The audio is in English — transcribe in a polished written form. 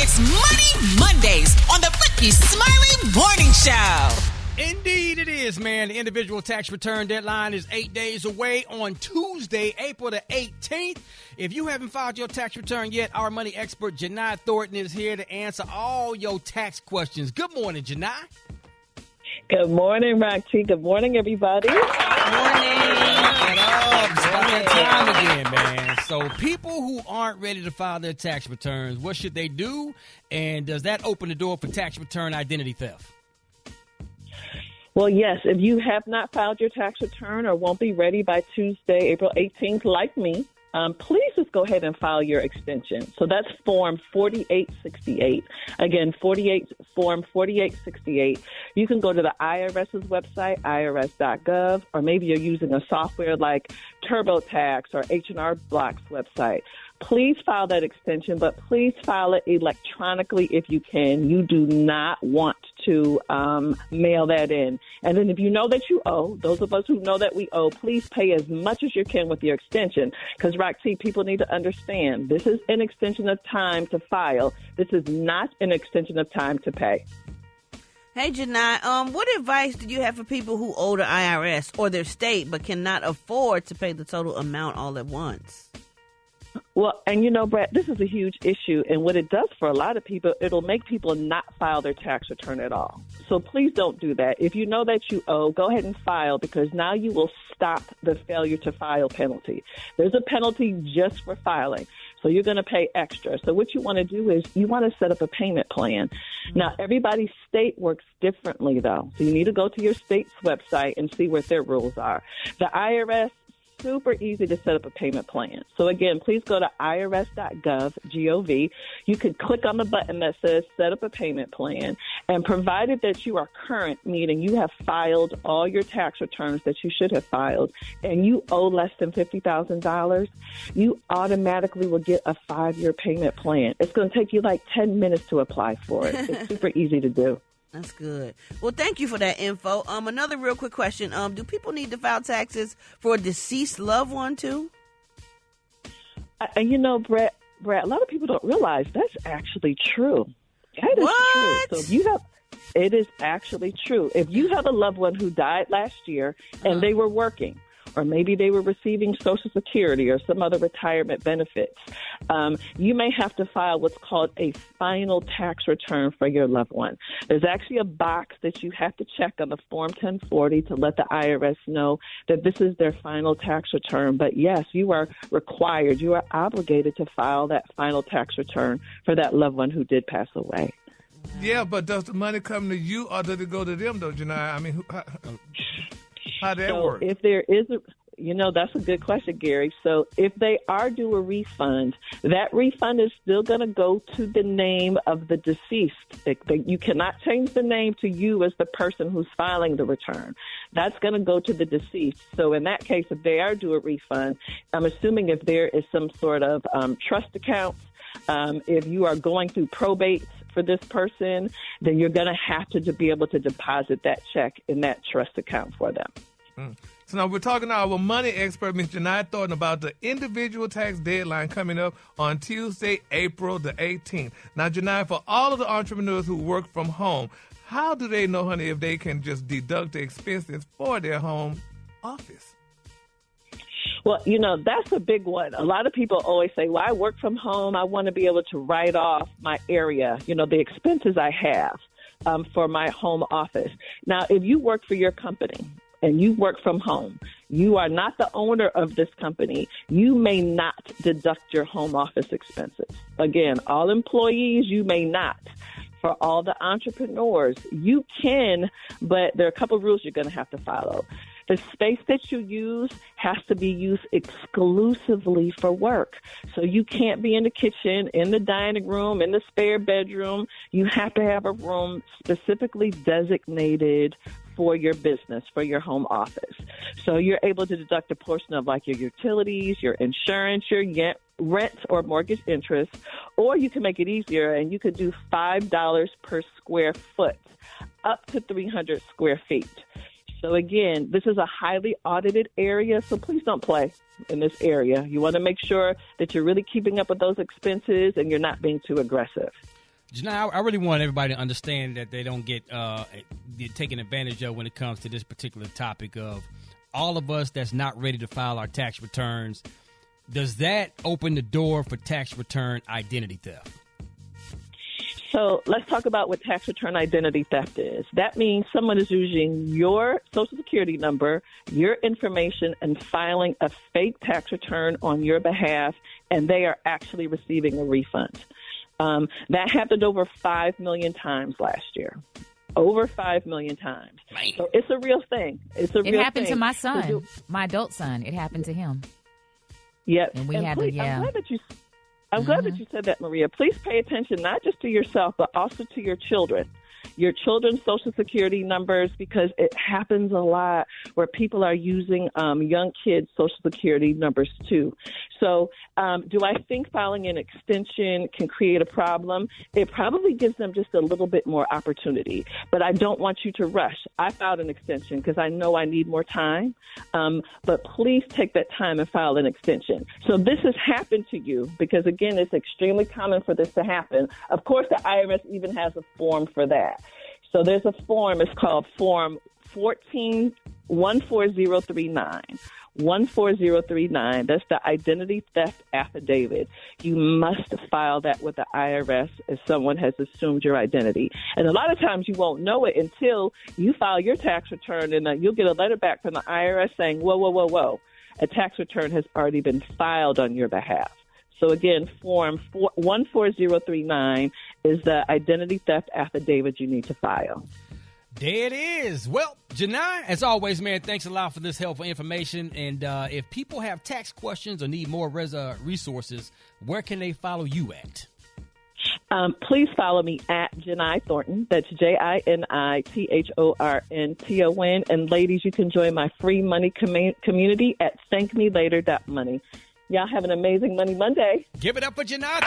It's Money Mondays on the Rickey Smiley Morning Show. Indeed it is, man. The individual tax return deadline is 8 days away on Tuesday, April the 18th. If you haven't filed your tax return yet, our money expert, Jini Thornton, is here to answer all your tax questions. Good morning, Jini. Good morning, Rickey. Good morning, everybody. Good morning. It's about that time again, man. So people who aren't ready to file their tax returns, what should they do? And does that open the door for tax return identity theft? Well, yes, if you have not filed your tax return or won't be ready by Tuesday, April 18th, like me, please just go ahead and file your extension. So that's Form 4868. Again, Form 4868. You can go to the IRS's website, irs.gov, or maybe you're using a software like TurboTax or H&R Block's website. Please file that extension, but please file it electronically if you can. You do not want to mail that in. And then if you know that you owe, those of us who know that we owe, please pay as much as you can with your extension. Because, Roxy, people need to understand this is an extension of time to file. This is not an extension of time to pay. Hey, Jini, what advice do you have for people who owe the IRS or their state but cannot afford to pay the total amount all at once? Well, and you know, Brett, this is a huge issue. And what it does for a lot of people, it'll make people not file their tax return at all. So please don't do that. If you know that you owe, go ahead and file, because now you will stop the failure to file penalty. There's a penalty just for filing. So you're going to pay extra. So what you want to do is you want to set up a payment plan. Now, everybody's state works differently, though. So you need to go to your state's website and see what their rules are. The IRS, super easy to set up a payment plan. So again, please go to irs.gov, G-O-V. You can click on the button that says set up a payment plan, and provided that you are current, meaning you have filed all your tax returns that you should have filed, and you owe less than $50,000, you automatically will get a 5-year payment plan. It's going to take you like 10 minutes to apply for it. It's super easy to do. That's good. Well, thank you for that info. Another real quick question. Do people need to file taxes for a deceased loved one, too? You know, Brett, a lot of people don't realize that's actually true. That is What? true. So it is actually true. If you have a loved one who died last year and they were working, or maybe they were receiving Social Security or some other retirement benefits, you may have to file what's called a final tax return for your loved one. There's actually a box that you have to check on the Form 1040 to let the IRS know that this is their final tax return. But yes, you are required, you are obligated to file that final tax return for that loved one who did pass away. Yeah, but does the money come to you or does it go to them, though, Jini? I mean, how that work? If there is that's a good question, Gary. So if they are due a refund, that refund is still going to go to the name of the deceased. You cannot change the name to you as the person who's filing the return. That's going to go to the deceased. So in that case, if they are due a refund, I'm assuming if there is some sort of trust account, if you are going through probate for this person, then you're going to have to be able to deposit that check in that trust account for them. So now we're talking to our money expert, Ms. Jini Thornton, about the individual tax deadline coming up on Tuesday, April the 18th. Now, Jini, for all of the entrepreneurs who work from home, how do they know, honey, if they can just deduct the expenses for their home office? Well, that's a big one. A lot of people always say, well, I work from home. I want to be able to write off my area, the expenses I have for my home office. Now, if you work for your company and you work from home, you are not the owner of this company, you may not deduct your home office expenses. Again, all employees, you may not. For all the entrepreneurs, you can, but there are a couple of rules you're going to have to follow. The space that you use has to be used exclusively for work. So you can't be in the kitchen, in the dining room, in the spare bedroom. You have to have a room specifically designated for your business, for your home office. So you're able to deduct a portion of like your utilities, your insurance, your rent or mortgage interest, or you can make it easier and you could do $5 per square foot up to 300 square feet. So again, this is a highly audited area, so please don't play in this area. You want to make sure that you're really keeping up with those expenses and you're not being too aggressive. Janai, I really want everybody to understand that they don't get taken advantage of when it comes to this particular topic of all of us that's not ready to file our tax returns. Does that open the door for tax return identity theft? So let's talk about what tax return identity theft is. That means someone is using your Social Security number, your information, and filing a fake tax return on your behalf, and they are actually receiving a refund. That happened over 5 million times last year. Over 5 million times. Man. So it's a real thing. It happened to my son, my adult son. It happened to him. Yep. And we had to, I'm glad that you said that, Maria. Please pay attention not just to yourself, but also to your children's Social Security numbers, because it happens a lot where people are using young kids' Social Security numbers too. So do I think filing an extension can create a problem? It probably gives them just a little bit more opportunity, but I don't want you to rush. I filed an extension because I know I need more time, but please take that time and file an extension. So this has happened to you because, again, it's extremely common for this to happen. Of course, the IRS even has a form for that. So there's a form. It's called Form 14039. 14039. That's the identity theft affidavit. You must file that with the IRS if someone has assumed your identity. And a lot of times you won't know it until you file your tax return, and you'll get a letter back from the IRS saying, whoa. A tax return has already been filed on your behalf. So again, Form 14039 is the identity theft affidavit you need to file. There it is. Well, Jini, as always, man, thanks a lot for this helpful information. And if people have tax questions or need more resources, where can they follow you at? Please follow me at Jini Thornton. That's JINITHORNTON. And ladies, you can join my free money community at thankmelater.money. Y'all have an amazing Money Monday. Give it up for Jini Thornton.